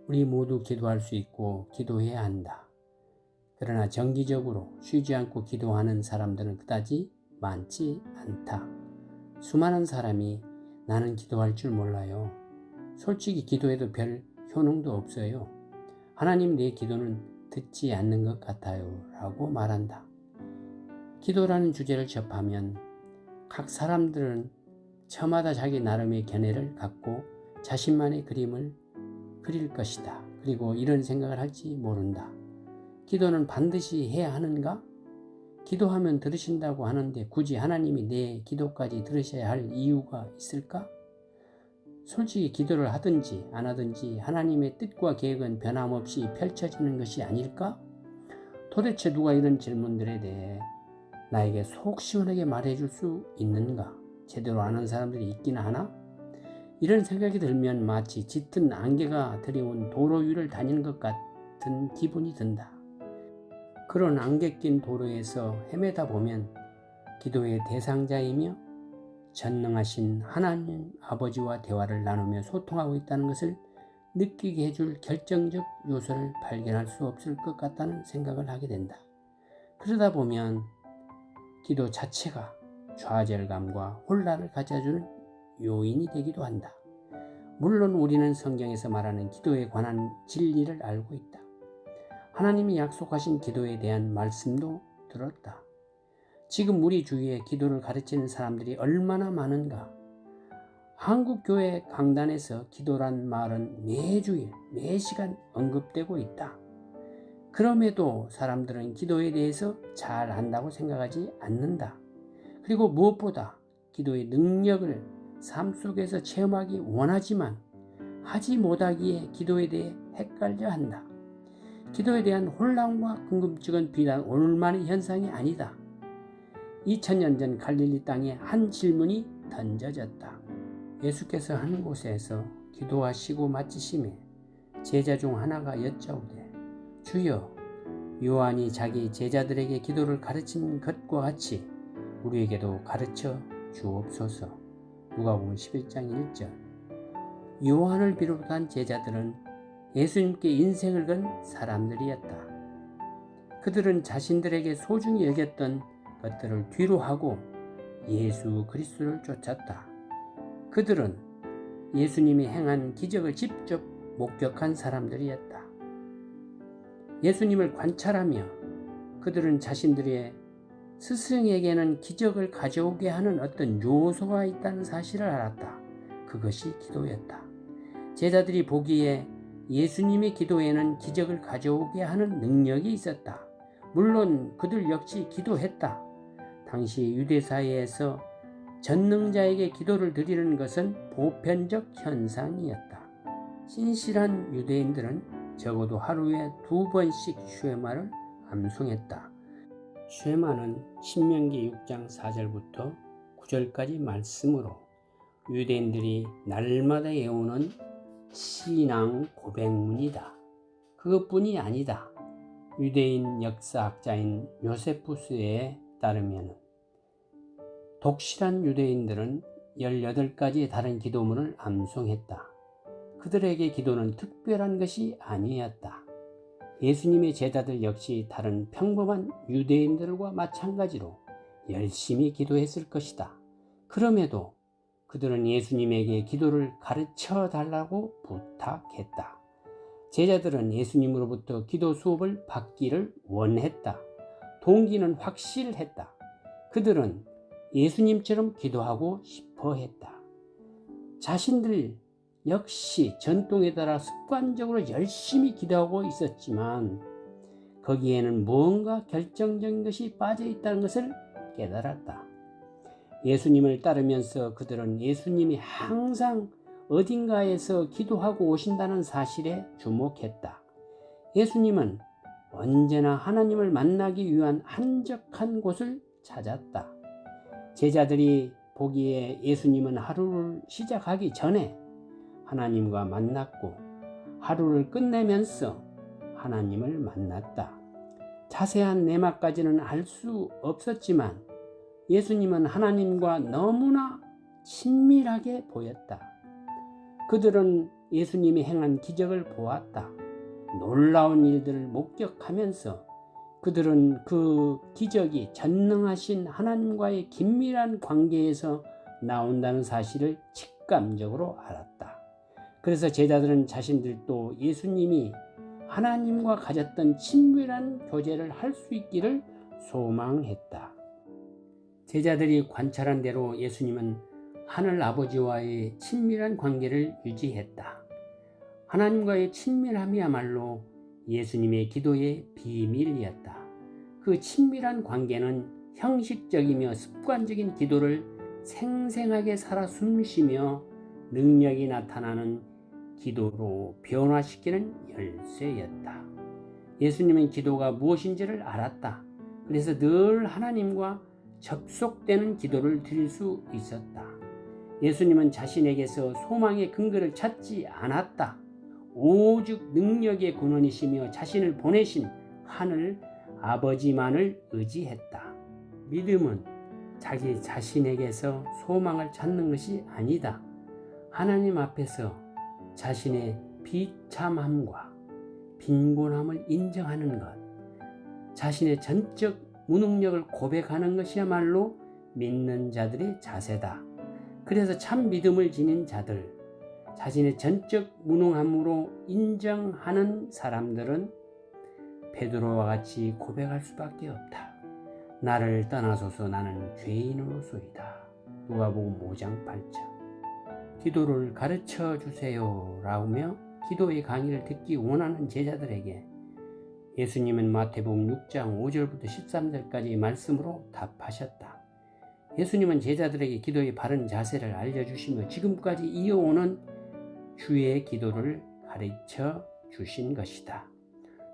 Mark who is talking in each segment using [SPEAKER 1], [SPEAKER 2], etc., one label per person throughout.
[SPEAKER 1] 우리 모두 기도할 수 있고 기도해야 한다. 그러나 정기적으로 쉬지 않고 기도하는 사람들은 그다지 많지 않다. 수많은 사람이 나는 기도할 줄 몰라요. 솔직히 기도해도 별 효능도 없어요. 하나님 내 기도는 듣지 않는 것 같아요 라고 말한다. 기도라는 주제를 접하면 각 사람들은 저마다 자기 나름의 견해를 갖고 자신만의 그림을 그릴 것이다. 그리고 이런 생각을 할지 모른다. 기도는 반드시 해야 하는가? 기도하면 들으신다고 하는데 굳이 하나님이 내 기도까지 들으셔야 할 이유가 있을까? 솔직히 기도를 하든지 안 하든지 하나님의 뜻과 계획은 변함없이 펼쳐지는 것이 아닐까? 도대체 누가 이런 질문들에 대해 나에게 속 시원하게 말해줄 수 있는가? 제대로 아는 사람들이 있기나 하나? 이런 생각이 들면 마치 짙은 안개가 들이온 도로 위를 다니는 것 같은 기분이 든다. 그런 안개 낀 도로에서 헤매다 보면 기도의 대상자이며 전능하신 하나님 아버지와 대화를 나누며 소통하고 있다는 것을 느끼게 해줄 결정적 요소를 발견할 수 없을 것 같다는 생각을 하게 된다. 그러다 보면 기도 자체가 좌절감과 혼란을 가져주는 요인이 되기도 한다. 물론 우리는 성경에서 말하는 기도에 관한 진리를 알고 있다. 하나님이 약속하신 기도에 대한 말씀도 들었다. 지금 우리 주위에 기도를 가르치는 사람들이 얼마나 많은가? 한국교회 강단에서 기도란 말은 매주일, 매시간 언급되고 있다. 그럼에도 사람들은 기도에 대해서 잘 안다고 생각하지 않는다. 그리고 무엇보다 기도의 능력을 삶 속에서 체험하기 원하지만 하지 못하기에 기도에 대해 헷갈려 한다. 기도에 대한 혼란과 궁금증은 비단 오늘만의 현상이 아니다. 2000년 전 갈릴리 땅에 한 질문이 던져졌다. 예수께서 한 곳에서 기도하시고 마치심에 제자 중 하나가 여짜오되 주여, 요한이 자기 제자들에게 기도를 가르친 것과 같이 우리에게도 가르쳐 주옵소서. 누가복음 11장 1절. 요한을 비롯한 제자들은 예수님께 인생을 건 사람들이었다. 그들은 자신들에게 소중히 여겼던 것들을 뒤로하고 예수 그리스도를 쫓았다. 그들은 예수님이 행한 기적을 직접 목격한 사람들이었다. 예수님을 관찰하며 그들은 자신들의 스승에게는 기적을 가져오게 하는 어떤 요소가 있다는 사실을 알았다. 그것이 기도였다. 제자들이 보기에 예수님의 기도에는 기적을 가져오게 하는 능력이 있었다. 물론 그들 역시 기도했다. 당시 유대사회에서 전능자에게 기도를 드리는 것은 보편적 현상이었다. 신실한 유대인들은 적어도 하루에 2번씩 쉐마를 암송했다. 쉐마는 신명기 6장 4절부터 9절까지 말씀으로 유대인들이 날마다 외우는 신앙 고백문이다. 그것뿐이 아니다. 유대인 역사학자인 요세푸스에 따르면 독실한 유대인들은 18가지의 다른 기도문을 암송했다. 그들에게 기도는 특별한 것이 아니었다. 예수님의 제자들 역시 다른 평범한 유대인들과 마찬가지로 열심히 기도했을 것이다. 그럼에도 그들은 예수님에게 기도를 가르쳐 달라고 부탁했다. 제자들은 예수님으로부터 기도 수업을 받기를 원했다. 동기는 확실했다. 그들은 예수님처럼 기도하고 싶어 했다. 자신들 역시 전통에 따라 습관적으로 열심히 기도하고 있었지만 거기에는 뭔가 결정적인 것이 빠져 있다는 것을 깨달았다. 예수님을 따르면서 그들은 예수님이 항상 어딘가에서 기도하고 오신다는 사실에 주목했다. 예수님은 언제나 하나님을 만나기 위한 한적한 곳을 찾았다. 제자들이 보기에 예수님은 하루를 시작하기 전에 하나님과 만났고 하루를 끝내면서 하나님을 만났다. 자세한 내막까지는 알 수 없었지만 예수님은 하나님과 너무나 친밀하게 보였다. 그들은 예수님이 행한 기적을 보았다. 놀라운 일들을 목격하면서 그들은 그 기적이 전능하신 하나님과의 긴밀한 관계에서 나온다는 사실을 직감적으로 알았다. 그래서 제자들은 자신들도 예수님이 하나님과 가졌던 친밀한 교제를 할 수 있기를 소망했다. 제자들이 관찰한 대로 예수님은 하늘 아버지와의 친밀한 관계를 유지했다. 하나님과의 친밀함이야말로 예수님의 기도의 비밀이었다. 그 친밀한 관계는 형식적이며 습관적인 기도를 생생하게 살아 숨쉬며 능력이 나타나는 기도로 변화시키는 열쇠였다. 예수님은 기도가 무엇인지를 알았다. 그래서 늘 하나님과 접속되는 기도를 드릴 수 있었다. 예수님은 자신에게서 소망의 근거를 찾지 않았다. 오직 능력의 근원이시며 자신을 보내신 하늘 아버지만을 의지했다. 믿음은 자기 자신에게서 소망을 찾는 것이 아니다. 하나님 앞에서 자신의 비참함과 빈곤함을 인정하는 것, 자신의 전적 무능력을 고백하는 것이야말로 믿는 자들의 자세다. 그래서 참 믿음을 지닌 자들, 자신의 전적 무능함으로 인정하는 사람들은 베드로와 같이 고백할 수밖에 없다. 나를 떠나소서, 나는 죄인으로소이다. 누가복음 5장 8절. 기도를 가르쳐 주세요 라며 기도의 강의를 듣기 원하는 제자들에게 예수님은 마태복음 6장 5절부터 13절까지 말씀으로 답하셨다. 예수님은 제자들에게 기도의 바른 자세를 알려주시며 지금까지 이어오는 주의 기도를 가르쳐 주신 것이다.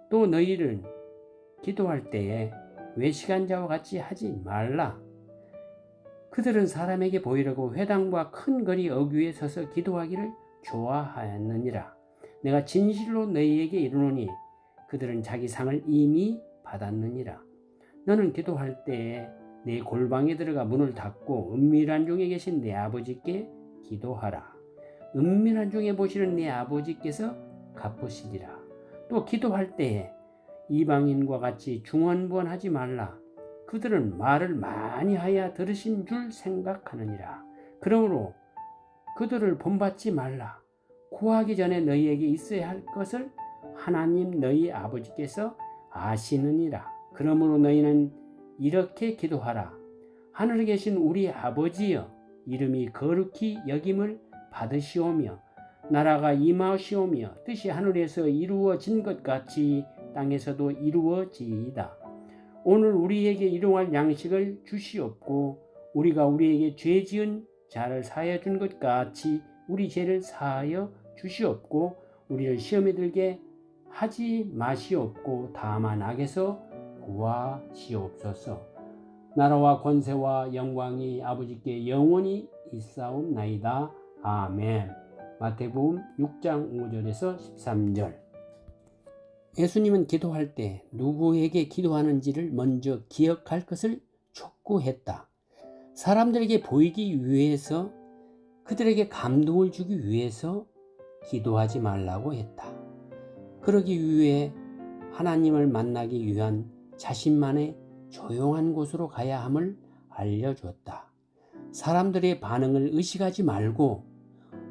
[SPEAKER 1] 또 너희는 기도할 때에 외식한 자와 같이 하지 말라. 그들은 사람에게 보이려고 회당과 큰 거리 어귀에 서서 기도하기를 좋아하였느니라. 내가 진실로 너희에게 이르노니 그들은 자기 상을 이미 받았느니라. 너는 기도할 때에 내 골방에 들어가 문을 닫고 은밀한 중에 계신 내 아버지께 기도하라. 은밀한 중에 보시는 내 아버지께서 갚으시리라. 또 기도할 때에 이방인과 같이 중언부언하지 말라. 그들은 말을 많이 하여 들으신 줄 생각하느니라. 그러므로 그들을 본받지 말라. 구하기 전에 너희에게 있어야 할 것을 하나님 너희 아버지께서 아시느니라. 그러므로 너희는 이렇게 기도하라. 하늘에 계신 우리 아버지여, 이름이 거룩히 여김을 받으시오며 나라가 임하시오며 뜻이 하늘에서 이루어진 것 같이 땅에서도 이루어지이다. 오늘 우리에게 일용할 양식을 주시옵고 우리가 우리에게 죄 지은 자를 사하여 준 것 같이 우리 죄를 사하여 주시옵고 우리를 시험에 들게 하지 마시옵고 다만 악에서 구하시옵소서. 나라와 권세와 영광이 아버지께 영원히 있사옵나이다. 아멘. 마태복음 6장 5절에서 13절. 예수님은 기도할 때 누구에게 기도하는지를 먼저 기억할 것을 촉구했다. 사람들에게 보이기 위해서, 그들에게 감동을 주기 위해서 기도하지 말라고 했다. 그러기 위해 하나님을 만나기 위한 자신만의 조용한 곳으로 가야 함을 알려주었다. 사람들의 반응을 의식하지 말고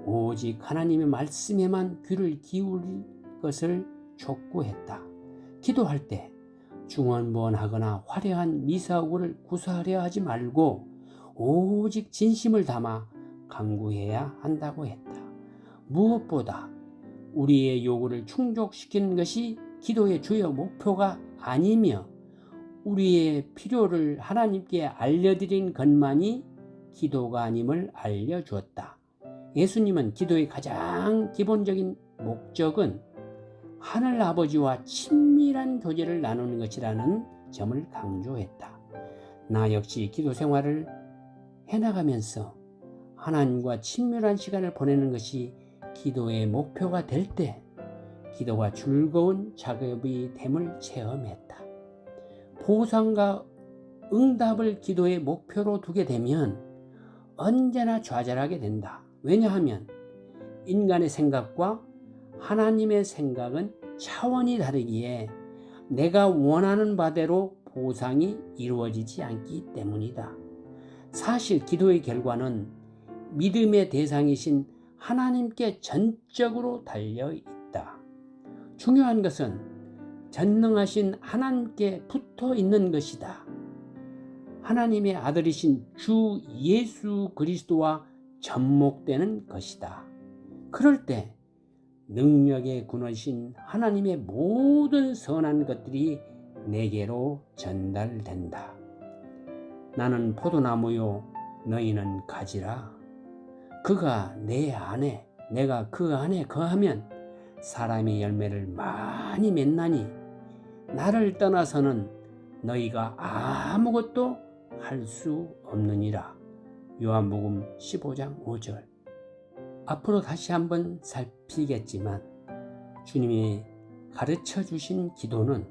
[SPEAKER 1] 오직 하나님의 말씀에만 귀를 기울일 것을 촉구했다. 기도할 때 중언부언하거나 화려한 미사오구를 구사하려 하지 말고 오직 진심을 담아 간구해야 한다고 했다. 무엇보다 우리의 요구를 충족시키는 것이 기도의 주요 목표가 아니며 우리의 필요를 하나님께 알려드린 것만이 기도가 아님을 알려주었다. 예수님은 기도의 가장 기본적인 목적은 하늘 아버지와 친밀한 교제를 나누는 것이라는 점을 강조했다. 나 역시 기도 생활을 해나가면서 하나님과 친밀한 시간을 보내는 것이 기도의 목표가 될 때 기도가 즐거운 작업이 됨을 체험했다. 보상과 응답을 기도의 목표로 두게 되면 언제나 좌절하게 된다. 왜냐하면 인간의 생각과 하나님의 생각은 차원이 다르기에 내가 원하는 바대로 보상이 이루어지지 않기 때문이다. 사실 기도의 결과는 믿음의 대상이신 하나님께 전적으로 달려 있다. 중요한 것은 전능하신 하나님께 붙어 있는 것이다. 하나님의 아들이신 주 예수 그리스도와 접목되는 것이다. 그럴 때 능력의 근원이신 하나님의 모든 선한 것들이 내게로 전달된다. 나는 포도나무요 너희는 가지라. 그가 내 안에 내가 그 안에 거하면 사람의 열매를 많이 맺나니 나를 떠나서는 너희가 아무것도 할 수 없느니라. 요한복음 15장 5절. 앞으로 다시 한번 살피겠지만 주님이 가르쳐 주신 기도는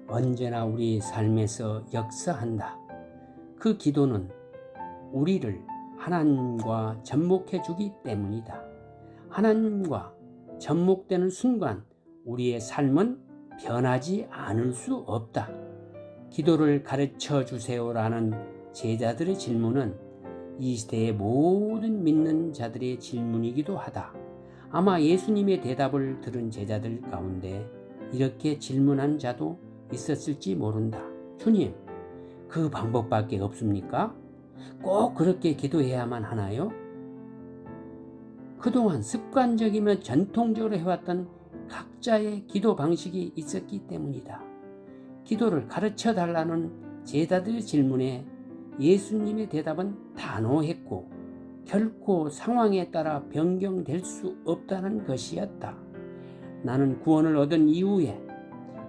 [SPEAKER 1] 언제나 우리 삶에서 역사한다. 그 기도는 우리를 하나님과 접목해 주기 때문이다. 하나님과 접목되는 순간 우리의 삶은 변하지 않을 수 없다. 기도를 가르쳐 주세요라는 제자들의 질문은 이 시대의 모든 믿는 자들의 질문이기도 하다. 아마 예수님의 대답을 들은 제자들 가운데 이렇게 질문한 자도 있었을지 모른다. 주님, 그 방법밖에 없습니까? 꼭 그렇게 기도해야만 하나요? 그동안 습관적이며 전통적으로 해왔던 각자의 기도 방식이 있었기 때문이다. 기도를 가르쳐 달라는 제자들의 질문에 예수님의 대답은 단호했고 결코 상황에 따라 변경될 수 없다는 것이었다. 나는 구원을 얻은 이후에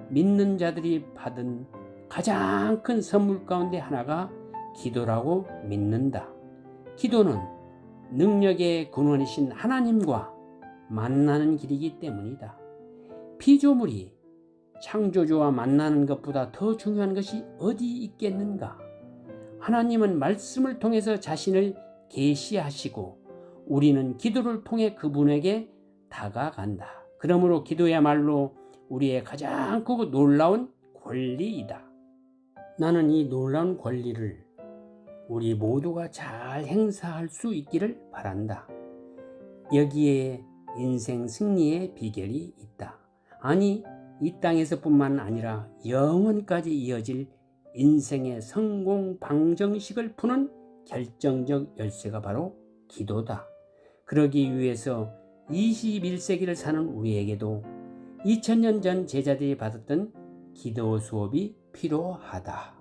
[SPEAKER 1] 믿는 자들이 받은 가장 큰 선물 가운데 하나가 기도라고 믿는다. 기도는 능력의 근원이신 하나님과 만나는 길이기 때문이다. 피조물이 창조주와 만나는 것보다 더 중요한 것이 어디 있겠는가? 하나님은 말씀을 통해서 자신을 계시하시고 우리는 기도를 통해 그분에게 다가간다. 그러므로 기도야말로 우리의 가장 크고 놀라운 권리이다. 나는 이 놀라운 권리를 우리 모두가 잘 행사할 수 있기를 바란다. 여기에 인생 승리의 비결이 있다. 아니, 이 땅에서뿐만 아니라 영원까지 이어질 인생의 성공 방정식을 푸는 결정적 열쇠가 바로 기도다. 그러기 위해서 21세기를 사는 우리에게도 2000년 전 제자들이 받았던 기도 수업이 필요하다.